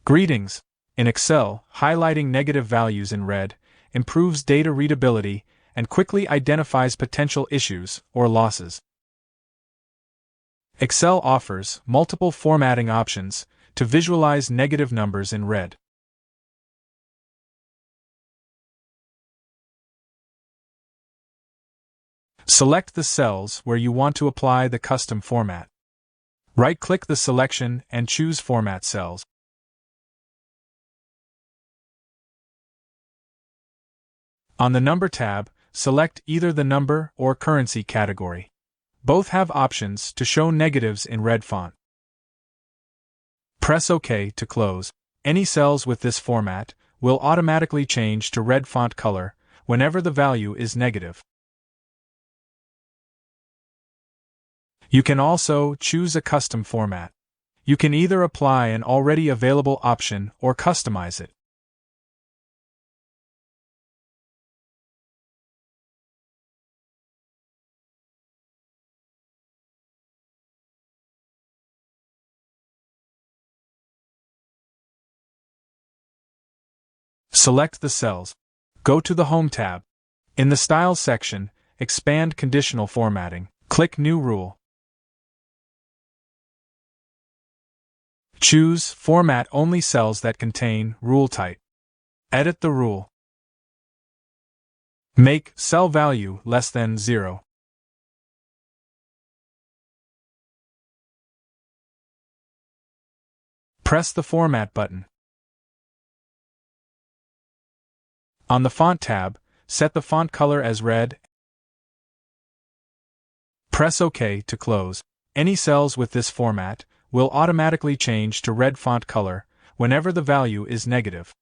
Greetings. In Excel, highlighting negative values in red improves data readability and quickly identifies potential issues or losses. Excel offers multiple formatting options to visualize negative numbers in red. Select the cells where you want to apply the custom format. Right-click the selection and choose Format Cells. On the Number tab, select either the number or currency category. Both have options to show negatives in red font. Press OK to close. Any cells with this format will automatically change to red font color whenever the value is negative. You can also choose a custom format. You can either apply an already available option or customize it. Select the cells. Go to the Home tab. In the Styles section, expand Conditional Formatting. Click New Rule. Choose Format only cells that contain rule type. Edit the rule. Make cell value less than 0. Press the Format button. On the Font tab, set the font color as red. Press OK to close. Any cells with this format will automatically change to red font color whenever the value is negative.